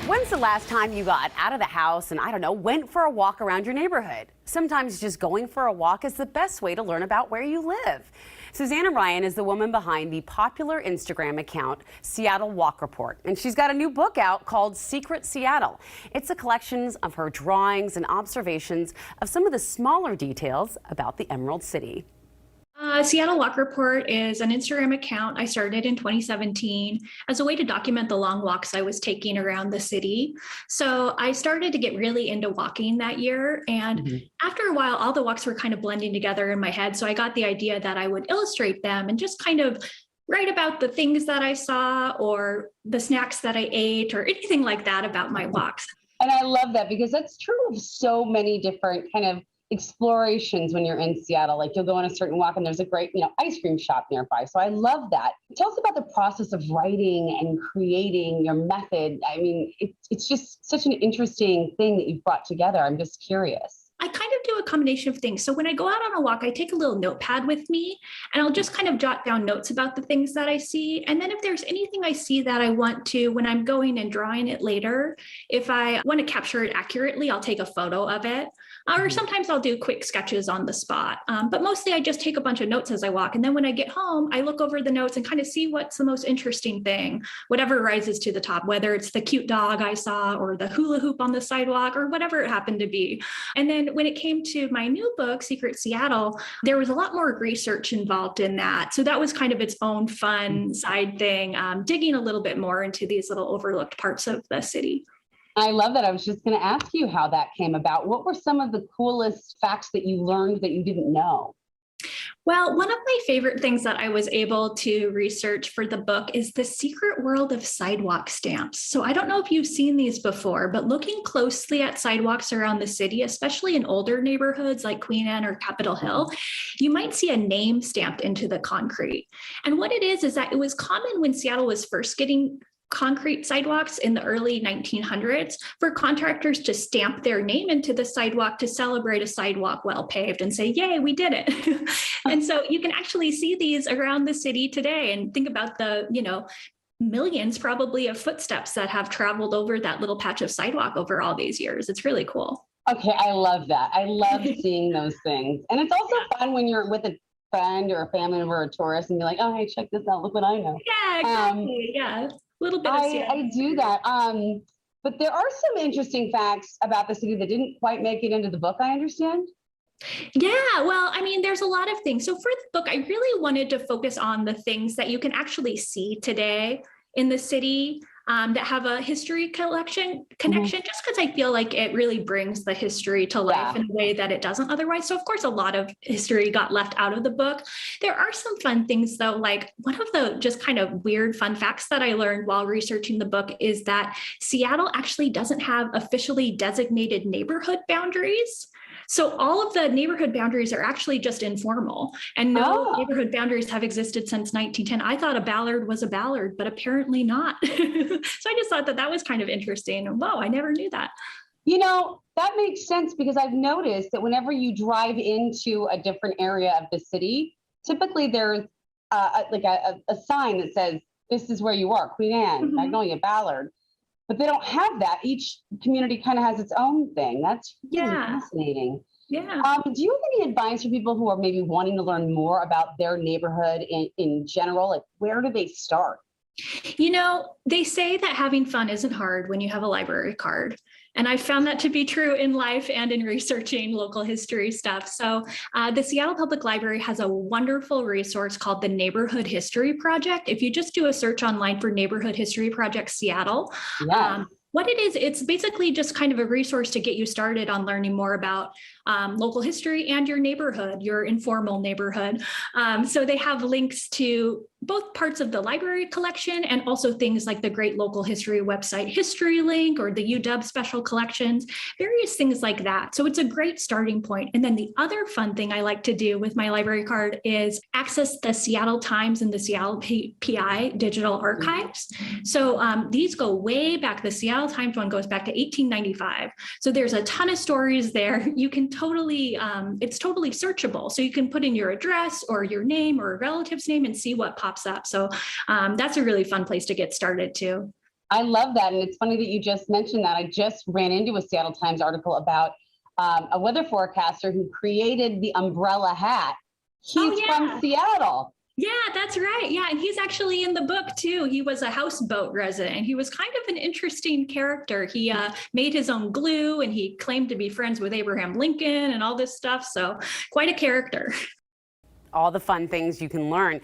When's the last time you got out of the house and, I don't know, went for a walk around your neighborhood? Sometimes just going for a walk is the best way to learn about where you live. Susanna Ryan is the woman behind the popular Instagram account Seattle Walk Report, and she's got a new book out called Secret Seattle. It's a collection of her drawings and observations of some of the smaller details about the Emerald City. Seattle Walk Report is an Instagram account I started in 2017 as a way to document the long walks I was taking around the city. So I started to get really into walking that year. And after a while, all the walks were kind of blending together in my head. So I got the idea that I would illustrate them and just kind of write about the things that I saw or the snacks that I ate or anything like that about my walks. And I love that because that's true of so many different kind of explorations when you're in Seattle. Like you'll go on a certain walk and there's a great, ice cream shop nearby. So I love that. Tell us about the process of writing and creating your method. I mean, it's just such an interesting thing that you've brought together. I'm just curious. I kind of do a combination of things. So when I go out on a walk, I take a little notepad with me and I'll just kind of jot down notes about the things that I see. And then if there's anything I see that I want to, when I'm going and drawing it later, if I want to capture it accurately, I'll take a photo of it. Or sometimes I'll do quick sketches on the spot. But mostly I just take a bunch of notes as I walk. And then when I get home, I look over the notes and kind of see what's the most interesting thing, whatever rises to the top, whether it's the cute dog I saw or the hula hoop on the sidewalk or whatever it happened to be. And then when it came to my new book, Secret Seattle, there was a lot more research involved in that. So that was kind of its own fun side thing, digging a little bit more into these little overlooked parts of the city. I love that. I was just going to ask you how that came about. What were some of the coolest facts that you learned that you didn't know? Well, one of my favorite things that I was able to research for the book is the secret world of sidewalk stamps. So I don't know if you've seen these before, but looking closely at sidewalks around the city, especially in older neighborhoods like Queen Anne or Capitol Hill, you might see a name stamped into the concrete. And what it is that it was common when Seattle was first getting concrete sidewalks in the early 1900s for contractors to stamp their name into the sidewalk to celebrate a sidewalk well paved and say, yay, we did it. And so you can actually see these around the city today and think about the, millions probably of footsteps that have traveled over that little patch of sidewalk over all these years. It's really cool. Okay, I love that. I love seeing those things. And it's also fun when you're with a friend or a family member or a tourist and you're like, oh, hey, check this out. Look what I know. Yeah, exactly. Yeah. Little bit of I do that. But there are some interesting facts about the city that didn't quite make it into the book, I understand. Yeah, well, I mean, there's a lot of things. So for the book, I really wanted to focus on the things that you can actually see today in the city that have a history connection, just because I feel like it really brings the history to life in a way that it doesn't otherwise. So of course, a lot of history got left out of the book. There are some fun things though, like one of the just kind of weird fun facts that I learned while researching the book is that Seattle actually doesn't have officially designated neighborhood boundaries. So all of the neighborhood boundaries are actually just informal, and no neighborhood boundaries have existed since 1910. I thought a ballard was a ballard, but apparently not. So I just thought that was kind of interesting. Whoa, I never knew that. That makes sense because I've noticed that whenever you drive into a different area of the city, typically there's a sign that says, this is where you are, Queen Anne, Magnolia, Ballard. But they don't have that. Each community kind of has its own thing. That's really fascinating. Yeah. Do you have any advice for people who are maybe wanting to learn more about their neighborhood in general? Like, where do they start? They say that having fun isn't hard when you have a library card. And I found that to be true in life and in researching local history stuff. So the Seattle Public Library has a wonderful resource called the Neighborhood History Project. If you just do a search online for Neighborhood History Project Seattle, what it is, it's basically just kind of a resource to get you started on learning more about local history and your neighborhood, your informal neighborhood. So they have links to both parts of the library collection and also things like the Great Local History website History Link or the UW Special Collections, various things like that. So it's a great starting point. And then the other fun thing I like to do with my library card is access the Seattle Times and the Seattle PI digital archives. So these go way back. The Seattle Times one goes back to 1895. So there's a ton of stories there. You can totally, it's totally searchable. So you can put in your address or your name or a relative's name and see what pops up. So that's a really fun place to get started too. I love that. And it's funny that you just mentioned that. I just ran into a Seattle Times article about a weather forecaster who created the umbrella hat. He's from Seattle. Yeah, that's right. Yeah, and he's actually in the book too. He was a houseboat resident. He was kind of an interesting character. He made his own glue, and he claimed to be friends with Abraham Lincoln and all this stuff. So quite a character. All the fun things you can learn.